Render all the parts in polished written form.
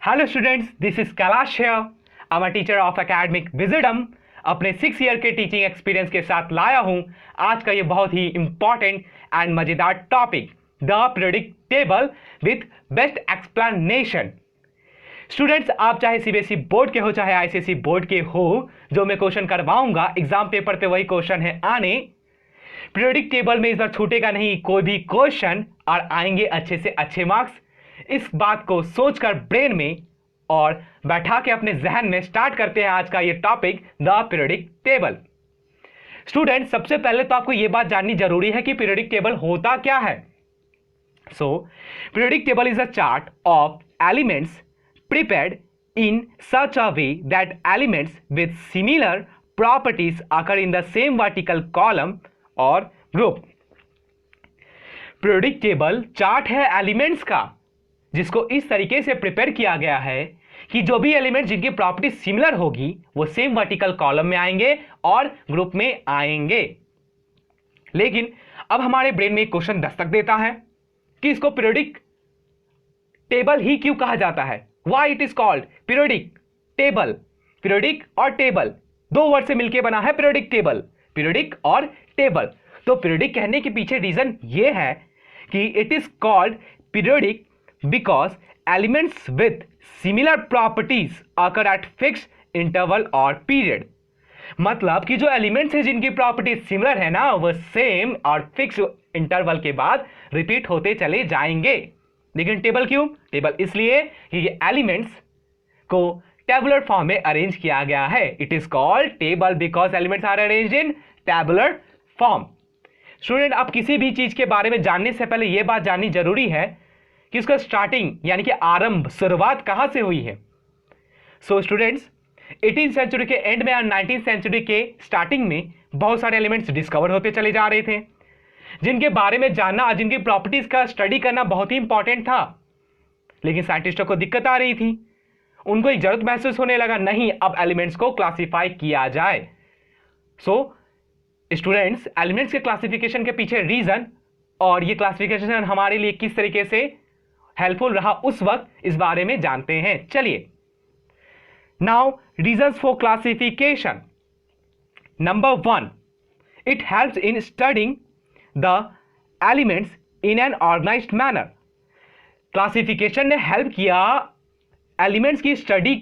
Hello students, this is Kailash here. I am a teacher of academic wisdom. अपने 6 year के teaching experience के साथ लाया हूं आज का ये बहुत ही इंपॉर्टेंट एंड मजेदार topic, the periodic table with best explanation. Students, आप चाहे सीबीएसई बोर्ड के हो चाहे आईसीएसई बोर्ड के हो, जो मैं क्वेश्चन करवाऊंगा एग्जाम पेपर पे वही क्वेश्चन है आने। पीरियोडिक टेबल में इस बार छूटेगा नहीं कोई भी क्वेश्चन और आएंगे अच्छे से अच्छे मार्क्स। इस बात को सोचकर ब्रेन में और बैठा के अपने जहन में स्टार्ट करते हैं आज का ये topic, the periodic table. Student, सबसे पहले तो आपको यह बात जाननी जरूरी है कि पीरियोडिक टेबल होता क्या है। Periodic table is a chart of elements prepared in such a way that elements with similar properties occur in the same vertical column or group। Periodic table chart है एलिमेंट्स का, जिसको इस तरीके से prepare किया गया है कि जो भी एलिमेंट जिनकी प्रॉपर्टी सिमिलर होगी वो सेम वर्टिकल कॉलम में आएंगे और ग्रुप में आएंगे। लेकिन अब हमारे ब्रेन में एक क्वेश्चन दस्तक देता है कि इसको पीरियोडिक टेबल ही क्यों कहा जाता है। Why it is called periodic table? Periodic और टेबल दो वर्ड से मिलकर बना है पीरियोडिक टेबल, पीरियोडिक और टेबल। तो पीरियोडिक कहने के पीछे रीजन ये है कि it is called periodic because elements with similar properties occur at fixed interval और पीरियड। मतलब कि जो एलिमेंट्स हैं जिनकी प्रॉपर्टीज सिमिलर है ना, वो सेम और फिक्स इंटरवल के बाद रिपीट होते चले जाएंगे। लेकिन टेबल क्यों? टेबल इसलिए कि ये एलिमेंट्स को टेबुलर फॉर्म में अरेंज किया गया है। It is called table because elements are arranged in tabular form. Student, आप किसी भी चीज के बारे में जानने से पहले यह बात जाननी जरूरी है कि उसका स्टार्टिंग यानी कि आरंभ, शुरुआत कहां से हुई है। स्टूडेंट्स, 18th सेंचुरी के एंड में और 19th सेंचुरी के स्टार्टिंग में बहुत सारे एलिमेंट्स डिस्कवर होते चले जा रहे थे, जिनके बारे में जानना, जिनकी प्रॉपर्टीज का स्टडी करना बहुत ही इंपॉर्टेंट था। लेकिन साइंटिस्टों को दिक्कत आ रही थी, उनको एक जरूरत महसूस होने लगा, नहीं अब एलिमेंट्स को क्लासिफाई किया जाए। स्टूडेंट्स, एलिमेंट्स के क्लासिफिकेशन के पीछे रीजन और ये क्लासिफिकेशन हमारे लिए किस तरीके से हेल्पफुल रहा उस वक्त, इस बारे में जानते हैं। चलिए, now reasons for classification. Number 1, it helps in studying the elements in an organized manner। Classification ने हेल्प किया एलिमेंट्स की स्टडी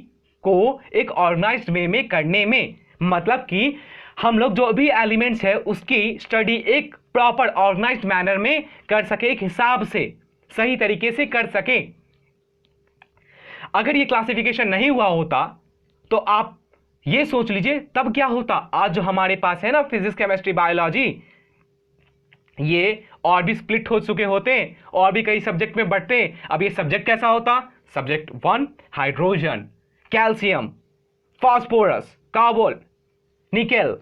को एक ऑर्गेनाइज्ड वे में करने में। मतलब कि हम लोग जो भी एलिमेंट्स है उसकी स्टडी एक प्रॉपर ऑर्गेनाइज्ड मैनर में कर सके, एक हिसाब से सही तरीके से कर सके। अगर ये क्लासिफिकेशन नहीं हुआ होता तो आप ये सोच लीजिए तब क्या होता। आज जो हमारे पास है ना फिजिक्स, केमिस्ट्री, बायोलॉजी, ये और भी स्प्लिट हो चुके होते हैं और भी कई सब्जेक्ट में बढ़ते हैं। अब ये सब्जेक्ट कैसा होता? Subject 1 hydrogen, calcium, phosphorus, carbon, nickel,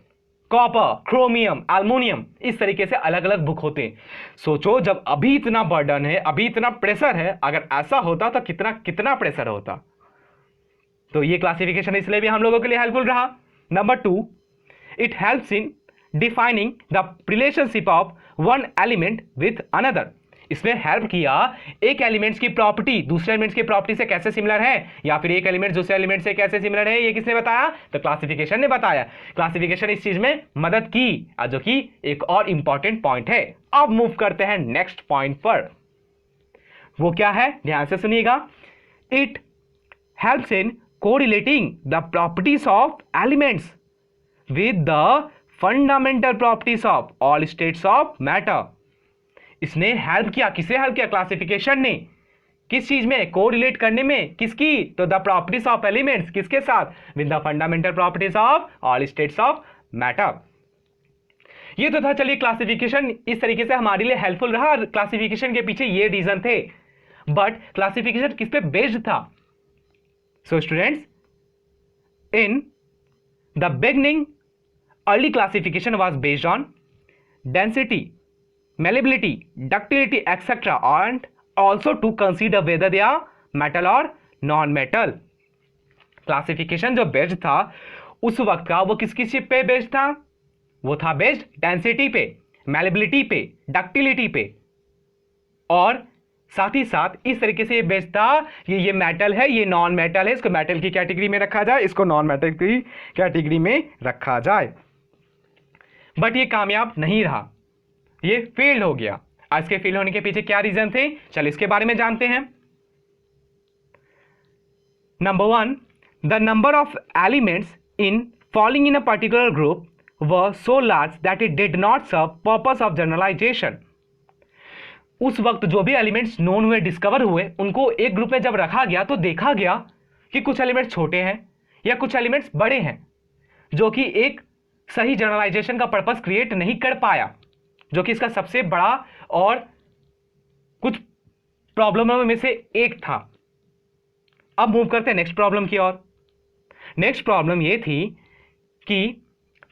copper, chromium, aluminium, इस तरीके से अलग अलग बुक होते हैं। सोचो, जब अभी इतना बर्डन है, अभी इतना प्रेशर है, अगर ऐसा होता तो कितना कितना प्रेशर होता। तो ये क्लासिफिकेशन इसलिए भी हम लोगों के लिए हेल्पफुल रहा। Number 2, it helps in defining the relationship of one element with another. इसमें हेल्प किया एक एलिमेंट्स की प्रॉपर्टी दूसरे एलिमेंट्स की प्रॉपर्टी से कैसे सिमिलर है, या फिर एक एलिमेंट दूसरे एलिमेंट से कैसे सिमिलर है। ये किसने बताया? तो क्लासिफिकेशन ने बताया। क्लासिफिकेशन इस चीज में मदद की, जो कि एक और इंपॉर्टेंट पॉइंट है। अब मूव करते हैं नेक्स्ट पॉइंट पर। वो क्या है? ध्यान से सुनिएगा। It helps in correlating the properties of elements with the fundamental properties of all states of matter. इसने हेल्प किया, किसे हेल्प किया? क्लासिफिकेशन ने। किस चीज में? कोरिलेट करने में। किसकी? तो द प्रॉपर्टीज ऑफ एलिमेंट्स, किसके साथ? With the fundamental properties of all states of matter. ये तो था। चलिए, क्लासिफिकेशन इस तरीके से हमारे लिए हेल्पफुल रहा। क्लासिफिकेशन के पीछे ये रीजन थे, बट क्लासिफिकेशन किस पे बेस्ड था? Students, in the beginning early classification was based on density, malleability, ductility, etc. and also to consider whether they are metal or non-metal। Classification जो बेस्ड था उस वक्त का, वो किस किस पे बेस्ड था? वो था बेस्ड डेंसिटी पे, मैलेबिलिटी पे, डक्टिलिटी पे और साथ ही साथ इस तरीके से ये बेचता ये मेटल है, ये नॉन मेटल है, इसको मेटल की कैटेगरी में रखा जाए, इसको नॉन मेटल की कैटेगरी में रखा जाए। बट ये कामयाब नहीं रहा, ये फेल हो गया। आज के फेल होने के पीछे क्या रीजन थे, चलो इसके बारे में जानते हैं। Number 1, the number of elements in falling in a particular group were so large that it did not serve purpose of generalisation. उस वक्त जो भी एलिमेंट्स नोन हुए, डिस्कवर हुए, उनको एक ग्रुप में जब रखा गया तो देखा गया कि कुछ एलिमेंट्स छोटे हैं या कुछ एलिमेंट्स बड़े हैं, जो कि एक सही जनरलाइजेशन का पर्पस क्रिएट नहीं कर पाया, जो कि इसका सबसे बड़ा और कुछ प्रॉब्लमों में से एक था। अब मूव करते हैं नेक्स्ट प्रॉब्लम की ओर। नेक्स्ट प्रॉब्लम ये थी कि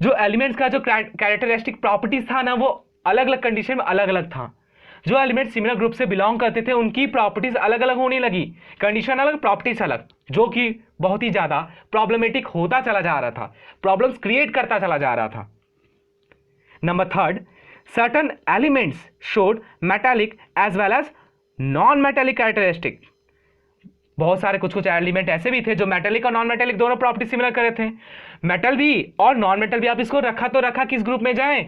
जो एलिमेंट्स का जो कैरेक्टरिस्टिक प्रॉपर्टीज था ना, वो अलग अलग कंडीशन में अलग अलग था। जो एलिमेंट सिमिलर ग्रुप से बिलोंग करते थे उनकी प्रॉपर्टीज अलग अलग होने लगी, कंडीशन अलग, प्रॉपर्टीज अलग, जो कि बहुत ही ज्यादा प्रॉब्लमेटिक होता चला जा रहा था, प्रॉब्लम्स क्रिएट करता चला जा रहा था। Number 3, certain elements showed metallic as well as non metallic characteristic. बहुत सारे कुछ एलिमेंट ऐसे भी थे जो मेटालिक और नॉन मेटालिक दोनों प्रॉपर्टी सिमिलर कर रहे थे। मेटल भी और नॉन मेटल भी, आप इसको रखा तो रखा किस ग्रुप में जाए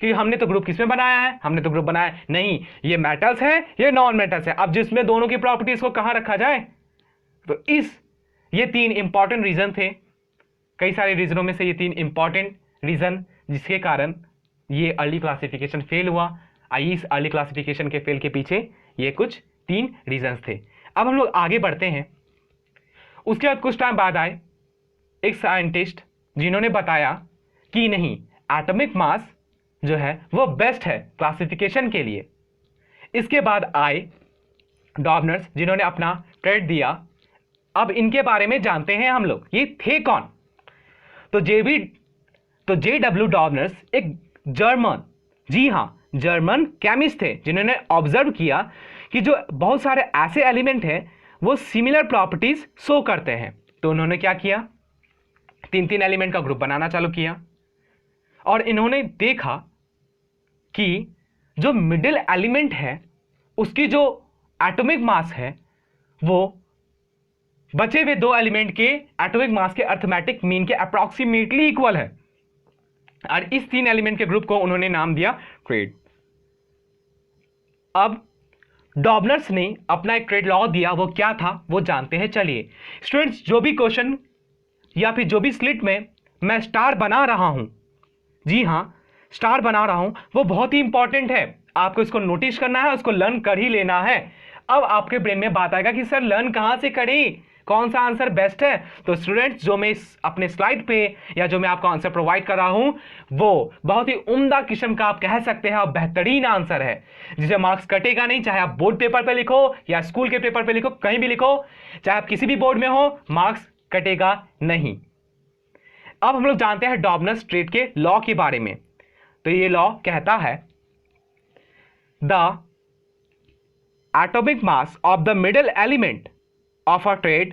कि हमने तो ग्रुप किसमें बनाया है, हमने तो ग्रुप बनाया नहीं, ये मेटल्स है, ये नॉन मेटल्स है। अब जिसमें दोनों की प्रॉपर्टीज को कहां रखा जाए, तो ये 3 इंपॉर्टेंट रीजन थे, कई सारे रीजनों में से ये 3 इंपॉर्टेंट रीजन जिसके कारण ये अर्ली क्लासिफिकेशन फेल हुआ। आइए इस अर्ली क्लासिफिकेशन के फेल के पीछे ये कुछ 3 रीजंस थे। अब हम लोग आगे बढ़ते हैं। उसके बाद कुछ टाइम बाद आए एक साइंटिस्ट जिन्होंने बताया कि नहीं, एटॉमिक मास जो है वो बेस्ट है क्लासिफिकेशन के लिए। इसके बाद आए डॉबनर्स जिन्होंने अपना ट्रेड दिया। अब इनके बारे में जानते हैं हम लोग, ये थे कौन। तो JW डॉबनर्स एक जर्मन, जी हां जर्मन केमिस्ट थे, जिन्होंने ऑब्जर्व किया कि जो बहुत सारे ऐसे एलिमेंट हैं वो सिमिलर प्रॉपर्टीज शो करते हैं। तो उन्होंने क्या किया, 3 एलिमेंट का ग्रुप बनाना चालू किया और इन्होंने देखा कि जो मिडिल एलिमेंट है उसकी जो एटॉमिक मास है वो बचे हुए 2 एलिमेंट के एटॉमिक मास के अर्थमेटिक मीन के अप्रॉक्सीमेटली इक्वल है। और इस 3 एलिमेंट के ग्रुप को उन्होंने नाम दिया ट्रेड। अब डॉबनर्स ने अपना एक ट्रेड लॉ दिया, वो क्या था वो जानते हैं। चलिए स्टूडेंट्स, जो भी क्वेश्चन या फिर जो भी स्लिट में मैं स्टार बना रहा हूं, जी हां स्टार बना रहा हूं, वो बहुत ही इंपॉर्टेंट है, आपको इसको नोटिस करना है, उसको लर्न कर ही लेना है। अब आपके ब्रेन में बात आएगा कि सर लर्न कहां से करें, कौन सा आंसर बेस्ट है। तो स्टूडेंट्स, जो मैं अपने स्लाइड पे या जो मैं आपको आंसर प्रोवाइड कर रहा हूं वो बहुत ही उम्दा किस्म का आप कह सकते हैं और बेहतरीन आंसर है, जिसे मार्क्स कटेगा नहीं, चाहे आप बोर्ड पेपर पे लिखो या स्कूल के पेपर पे लिखो, कहीं भी लिखो, चाहे आप किसी भी बोर्ड में हो, मार्क्स कटेगा नहीं। अब हम लोग जानते हैं डॉबनर्स ट्रेड के लॉ के बारे में। तो ये लॉ कहता है the atomic mass of the middle element of a trade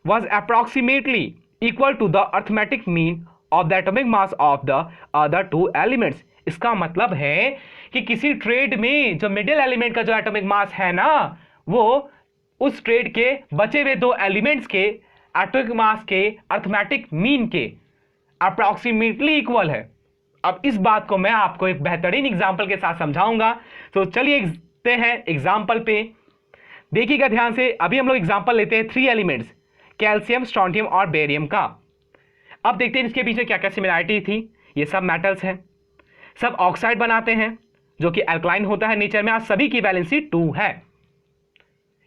was approximately equal to the arithmetic mean of the atomic mass of the other 2 elements। इसका मतलब है कि किसी ट्रेड में जो मिडिल एलिमेंट का जो एटॉमिक मास है ना, वो उस ट्रेड के बचे हुए 2 एलिमेंट्स के एटॉमिक मास के अर्थमेटिक मीन के अप्रॉक्सीमेटली इक्वल है। अब इस बात को मैं आपको एक बेहतरीन एग्जांपल के साथ समझाऊंगा। तो चलिए देखते हैं एग्जांपल पे, देखिएगा ध्यान से। अभी हम लोग एग्जांपल लेते हैं 3 एलिमेंट्स, कैल्शियम, स्ट्रोंटियम और बेरियम का। अब देखते हैं इसके बीच में क्या क्या सिमिलरिटी थी। ये सब मेटल्स हैं, सब ऑक्साइड बनाते हैं जो कि अल्कलाइन होता है नेचर में, आज सभी की वैलेंसी 2 है।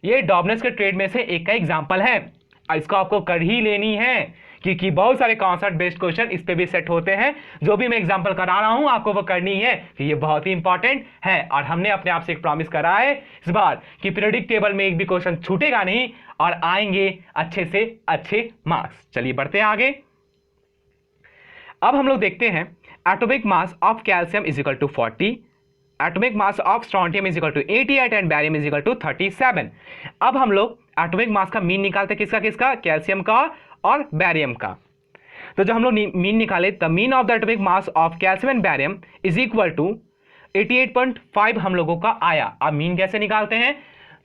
ये डॉबनर्स के ट्रेड में से एक का एग्जांपल है, इसको आपको कर ही लेनी है क्योंकि बहुत सारे कॉन्सेप्ट बेस्ड क्वेश्चन इस पे भी सेट होते हैं। जो भी मैं एग्जांपल करा रहा हूं आपको वो करनी है, कि ये बहुत ही इंपॉर्टेंट है। और हमने अपने आप से एक प्रॉमिस करा है इस बार कि पीरियडिक टेबल में एक भी क्वेश्चन छूटेगा नहीं और आएंगे अच्छे से अच्छे मार्क्स। चलिए बढ़ते हैं आगे। अब हम लोग देखते हैं atomic mass of calcium is equal to 40, atomic mass of strontium is equal to 88 and barium is equal to 37। अब हम लोग एटॉमिक मास का मीन निकालते हैं, किसका किसका, कैल्शियम का और बैरियम का। तो जब हम लोग मीन निकाले, the mean of the atomic mass of calcium and barium is equal to 88.5 हम लोगों का आया। अब मीन कैसे निकालते हैं,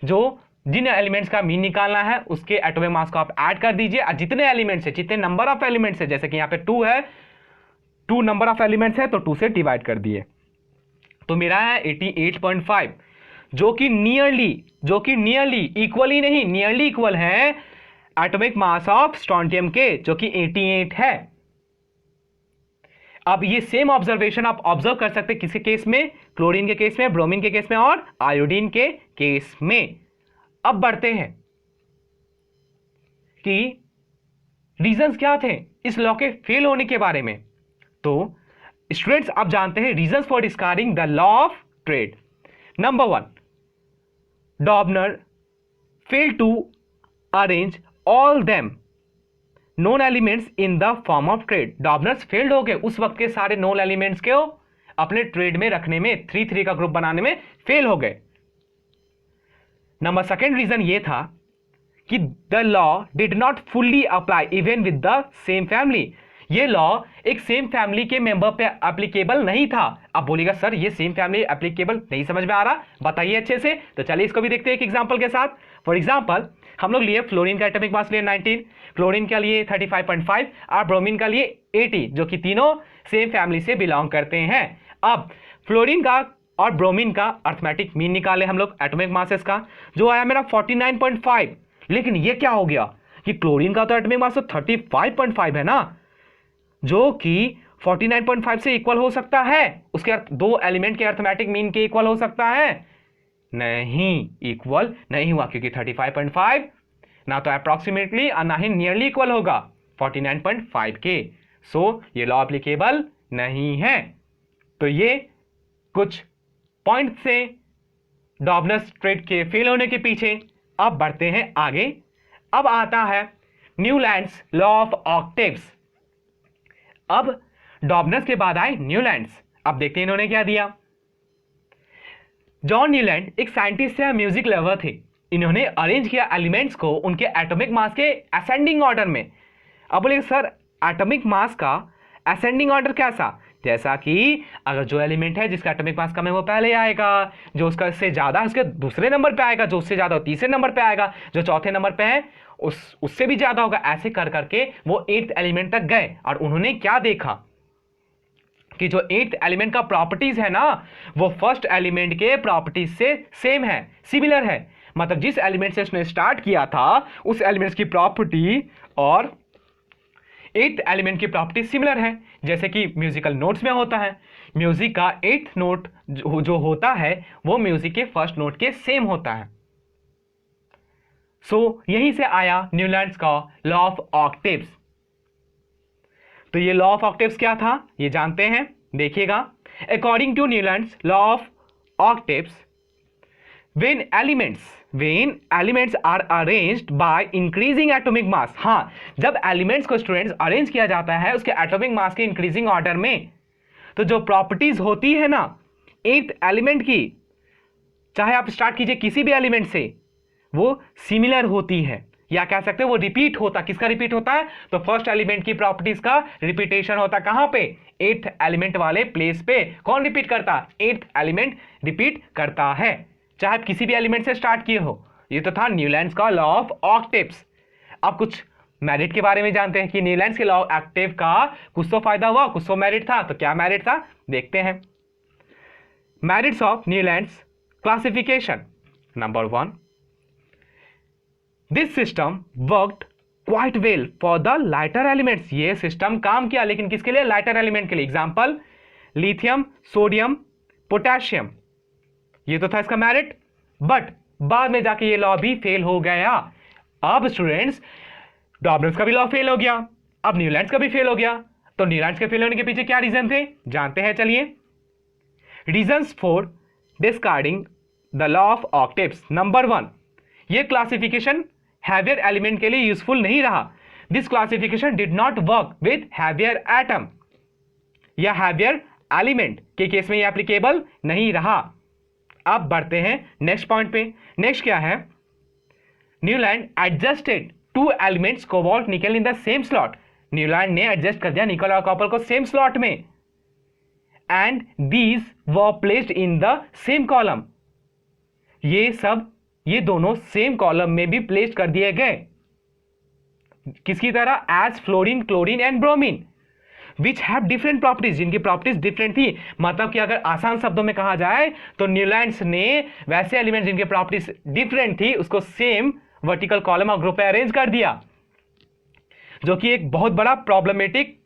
जो जिन एलिमेंट्स का मीन निकालना है उसके एटॉमिक मास को आप ऐड कर दीजिए, और जितने एलिमेंट्स है, जितने नंबर ऑफ एलिमेंट्स है, जैसे कि यहाँ पे 2 है, 2 नंबर ऑफ एलिमेंट्स है तो 2 से डिवाइड कर दिए, तो मेरा है 88.5, जो कि नियरली इक्वली नहीं, नियरली इक्वल है एटॉमिक मास ऑफ स्ट्रोंटियम के, जो कि 88 है। अब ये सेम ऑब्जर्वेशन आप ऑब्जर्व कर सकते हैं किसी केस में, क्लोरीन के केस में, ब्रोमीन के केस में और आयोडीन के केस में। अब बढ़ते हैं कि रीजंस क्या थे इस लॉ के फेल होने के बारे में। तो स्टूडेंट्स आप जानते हैं reasons for discarding the law of triad. Number 1, Dobereiner fail to arrange all them known elements in the form of triad. Dobereiner's failed हो गए, उस वक्त के सारे नॉन एलिमेंट्स को अपने ट्रेड में रखने में, 3-3 का ग्रुप बनाने में फेल हो गए। नंबर 2 रीजन ये था कि the law did not fully apply even with the same family. ये लॉ एक सेम फैमिली के मेंबर पे एप्लीकेबल नहीं था। अब बोलिएगा सर ये सेम फैमिली एप्लीकेबल नहीं समझ में आ रहा, बताइए अच्छे से। तो चलिए इसको भी देखते हैं एक एग्जांपल के साथ। फॉर एग्जांपल हम लोग लिए फ्लोरीन का एटॉमिक मास लिए 19, क्लोरीन का लिए 35.5 और ब्रोमीन का लिए 80, जो कि तीनों सेम फैमिली से बिलोंग करते हैं। अब फ्लोरीन का और ब्रोमीन का अर्थमेटिक मीन निकाले हम लोग एटॉमिक मासेस का, जो आया मेरा 49.5। लेकिन ये क्या हो गया कि क्लोरीन का तो एटॉमिक मास तो 35.5 है ना, जो कि 49.5 से इक्वल हो सकता है, उसके दो एलिमेंट के अर्थमेटिक मीन के इक्वल हो सकता है, नहीं इक्वल नहीं हुआ, क्योंकि 35.5 ना तो अप्रॉक्सीमेटली और ना ही नियरली इक्वल होगा 49.5 के। सो ये लॉ एप्लीकेबल नहीं है। तो ये कुछ पॉइंट से डॉबनर्स ट्रेड के फेल होने के पीछे। अब बढ़ते हैं आगे। अब आता है न्यूलैंड्स लॉ ऑफ ऑक्टेव्स। अब डॉबनर्स के बाद आए न्यूलैंड्स। अब देखते हैं इन्होंने क्या दिया। जॉन न्यूलैंड एक साइंटिस्ट या म्यूजिक लवर थे। इन्होंने अरेंज किया एलिमेंट्स को उनके एटॉमिक मास के असेंडिंग ऑर्डर में। अब बोले सर एटॉमिक मास का असेंडिंग ऑर्डर कैसा? जैसा कि अगर जो एलिमेंट है जिसका एटॉमिक मास कम है वो पहले आएगा, जो उसका से ज्यादा है उसके दूसरे नंबर पे आएगा, जो उससे ज्यादा तीसरे नंबर पे आएगा, जो चौथे नंबर पे है उससे भी ज्यादा होगा। ऐसे कर करके वो 8th एलिमेंट तक गए और उन्होंने क्या देखा कि जो 8th एलिमेंट का प्रॉपर्टीज है ना वो फर्स्ट एलिमेंट के प्रॉपर्टीज से सेम है, सिमिलर है। मतलब जिस एलिमेंट से उसने स्टार्ट किया था उस एलिमेंट्स की प्रॉपर्टी और 8th एलिमेंट की प्रॉपर्टी सिमिलर है। जैसे कि म्यूजिकल नोट्स में होता है, म्यूजिक का 8th नोट जो होता है वो म्यूजिक के फर्स्ट नोट के सेम होता है। सो यहीं से आया न्यूलैंड्स का लॉ ऑफ ऑक्टेव्स। तो ये लॉ ऑफ ऑक्टेव्स क्या था ये जानते हैं, देखिएगा। According to Newlands law of octaves, when elements are arranged by increasing atomic mass। हाँ, जब एलिमेंट्स को स्टूडेंट्स अरेंज किया जाता है उसके एटॉमिक मास के इंक्रीजिंग ऑर्डर में, तो जो प्रॉपर्टीज होती है ना 8th एलिमेंट की, चाहे आप स्टार्ट कीजिए किसी भी एलिमेंट से, वो सिमिलर होती है, या कह सकते हैं वो रिपीट होता। किसका रिपीट होता है? तो फर्स्ट एलिमेंट की प्रॉपर्टीज का रिपीटेशन होता। कहां पे? 8th एलिमेंट वाले प्लेस पे। कौन रिपीट करता? 8th एलिमेंट रिपीट करता है, चाहे आप किसी भी एलिमेंट से स्टार्ट किए हो। ये तो था न्यूलैंड्स का लॉ ऑफ ऑक्टेव्स। अब कुछ मेरिट के बारे में जानते हैं कि न्यूलैंड्स के लॉ ऑफ ऑक्टेव का कुछ तो फायदा हुआ, कुछ तो मेरिट था। तो क्या मेरिट था देखते हैं। Merits of Newlands classification. Number 1, this system worked quite well for the lighter elements. ये सिस्टम काम किया, लेकिन किसके लिए? लाइटर एलिमेंट के लिए। Example lithium, sodium, potassium. ये तो था इसका मेरिट, बट बाद में जाके ये लॉ भी फेल हो गया। अब स्टूडेंट्स डॉबनर्स का भी लॉ फेल हो गया, अब न्यूलैंड्स का भी फेल हो गया। तो न्यूलैंड्स के फेल होने के पीछे क्या रीजन थे जानते हैं, चलिए। Reasons for discarding the law of octaves. Number 1, ये क्लासिफिकेशन हैवियर एलिमेंट के लिए यूजफुल नहीं रहा। This classification did not work with heavier atom, या हैवियर एलिमेंट के केस में ये एप्लीकेबल नहीं रहा। अब बढ़ते हैं नेक्स्ट पॉइंट पे। नेक्स्ट क्या है? Newland adjusted 2 elements cobalt nickel in the same slot. Newland ने एडजस्ट कर दिया निकल और कॉपर को सेम स्लॉट में, and these were placed in the same column. ये सब ये दोनों सेम कॉलम में भी प्लेस कर दिए गए। किसकी तरह? As fluorine, chlorine and bromine which have different properties, जिनकी प्रॉपर्टीज डिफरेंट थी। मतलब कि अगर आसान शब्दों में कहा जाए तो न्यूलैंड्स ने वैसे एलिमेंट जिनकी प्रॉपर्टीज डिफरेंट थी उसको सेम वर्टिकल कॉलम और ग्रुप में अरेंज कर दिया, जो कि एक बहुत बड़ा प्रॉब्लमेटिक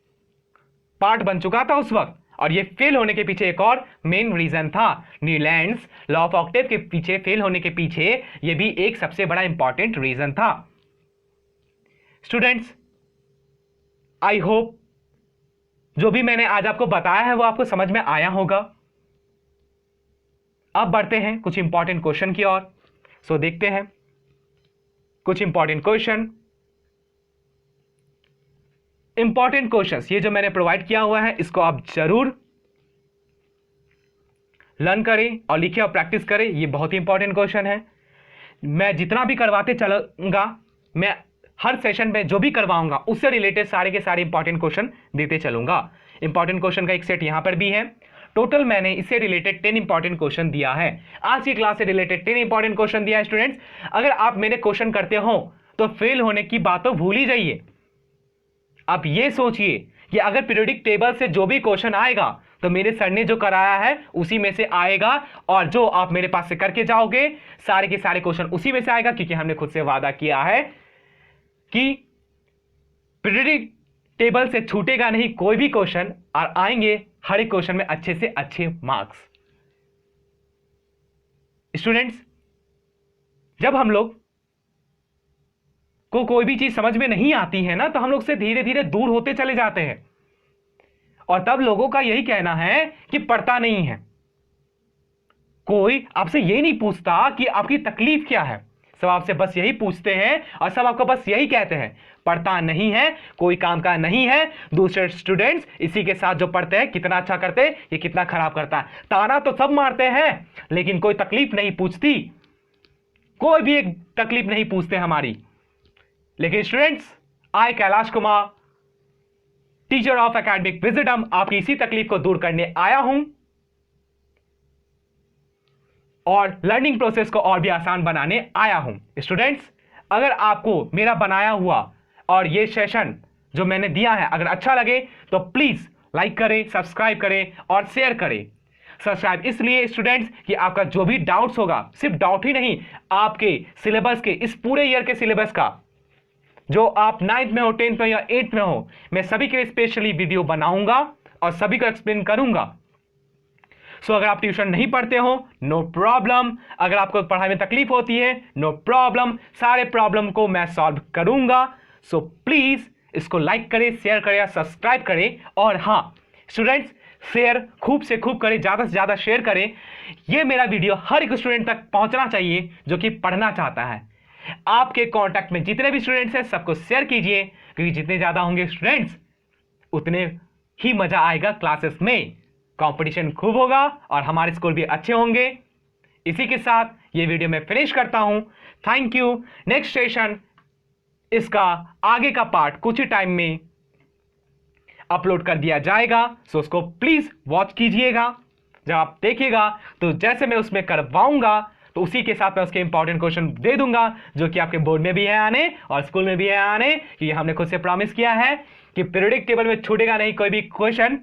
पार्ट बन चुका था उस वक्त। और ये फेल होने के पीछे एक और मेन रीजन था। न्यूलैंड्स लॉ ऑफ ऑक्टेव के पीछे फेल होने के पीछे ये भी एक सबसे बड़ा इंपॉर्टेंट रीजन था। स्टूडेंट्स, आई होप जो भी मैंने आज आपको बताया है वो आपको समझ में आया होगा। अब बढ़ते हैं कुछ इंपॉर्टेंट क्वेश्चन की ओर। सो देखते हैं कुछ इंपॉर्टेंट क्वेश्चन। इंपॉर्टेंट क्वेश्चंस ये जो मैंने प्रोवाइड किया हुआ है इसको आप जरूर लर्न करें और लिखें और प्रैक्टिस करें। ये बहुत ही इंपॉर्टेंट क्वेश्चन है। मैं जितना भी करवाते चलूंगा, मैं हर सेशन में जो भी करवाऊंगा उससे रिलेटेड सारे के सारे इंपॉर्टेंट क्वेश्चन देते चलूंगा। इंपॉर्टेंट क्वेश्चन का एक सेट यहां पर भी है। टोटल मैंने इससे रिलेटेड 10 इंपॉर्टेंट क्वेश्चन दिया है। आज की क्लास से रिलेटेड 10 इंपॉर्टेंट क्वेश्चन दिया है। स्टूडेंट्स, अगर आप मेरे क्वेश्चन करते हो तो फेल होने की बात तो भूल ही जाइए। आप ये सोचिए कि अगर पीरियोडिक टेबल से जो भी क्वेश्चन आएगा तो मेरे सर ने जो कराया है उसी में से आएगा, और जो आप मेरे पास से करके जाओगे सारे के सारे क्वेश्चन उसी में से आएगा, क्योंकि हमने खुद से वादा किया है कि पीरियोडिक टेबल से छूटेगा नहीं कोई भी क्वेश्चन, और आएंगे हर एक क्वेश्चन में अच्छे से अच्छे मार्क्स। स्टूडेंट्स, जब हम लोग को कोई भी चीज समझ में नहीं आती है ना तो हम लोग से धीरे धीरे दूर होते चले जाते हैं, और तब लोगों का यही कहना है कि पढ़ता नहीं है। कोई आपसे यही नहीं पूछता कि आपकी तकलीफ क्या है, सब आपसे बस यही पूछते हैं और सब आपको बस यही कहते हैं, पढ़ता नहीं है, कोई काम का नहीं है। दूसरे स्टूडेंट्स इसी के साथ जो पढ़ते हैं कितना अच्छा करते हैं, ये कितना खराब करता है। ताना तो सब मारते हैं लेकिन कोई तकलीफ नहीं पूछती, कोई भी एक तकलीफ नहीं पूछते हमारी। लेकिन students, I Kailash Kumar, teacher of academic wisdom, आपकी इसी तकलीफ को दूर करने आया हूं और लर्निंग प्रोसेस को और भी आसान बनाने आया हूं। स्टूडेंट्स, अगर आपको मेरा बनाया हुआ और ये सेशन जो मैंने दिया है अगर अच्छा लगे तो प्लीज लाइक करें, सब्सक्राइब करें और शेयर करें। सब्सक्राइब इसलिए स्टूडेंट्स कि आपका जो भी डाउट्स होगा, सिर्फ डाउट ही नहीं, आपके सिलेबस के, इस पूरे ईयर के सिलेबस का, जो आप 9th में हो, 10th में या 8th में हो, मैं सभी के लिए स्पेशली वीडियो बनाऊंगा और सभी को एक्सप्लेन करूंगा। सो अगर आप ट्यूशन नहीं पढ़ते हो, नो प्रॉब्लम। अगर आपको पढ़ाई में तकलीफ होती है, नो प्रॉब्लम, सारे प्रॉब्लम को मैं सॉल्व करूंगा। सो प्लीज इसको लाइक करें, शेयर करें या सब्सक्राइब करें। और हाँ स्टूडेंट्स, शेयर खूब से खूब करें, ज्यादा से ज्यादा शेयर करें। यह मेरा वीडियो हर एक स्टूडेंट तक पहुंचना चाहिए जो कि पढ़ना चाहता है। आपके कांटेक्ट में जितने भी स्टूडेंट्स हैं सबको शेयर कीजिए, क्योंकि जितने ज्यादा होंगे स्टूडेंट्स उतने ही मजा आएगा क्लासेस में, कंपटीशन खूब होगा और हमारे स्कोर भी अच्छे होंगे। इसी के साथ ये वीडियो मैं फिनिश करता हूं। Thank you. नेक्स्ट सेशन, इसका आगे का पार्ट कुछ ही टाइम में अपलोड कर दिया जाएगा, सो उसको प्लीज वॉच कीजिएगा। जब आप देखिएगा तो जैसे मैं उसमें करवाऊंगा तो उसी के साथ मैं उसके इंपॉर्टेंट क्वेश्चन दे दूंगा, जो कि आपके बोर्ड में भी है आने और स्कूल में भी है आने, क्योंकि हमने खुद से प्रॉमिस किया है कि पीरियोडिक टेबल में छूटेगा नहीं कोई भी क्वेश्चन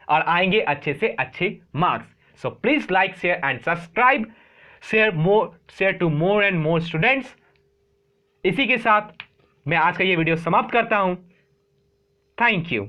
और आएंगे अच्छे से अच्छे marks. So please like, share and subscribe, share to more and more students. इसी के साथ मैं आज का ये वीडियो समाप्त करता हूं। Thank you.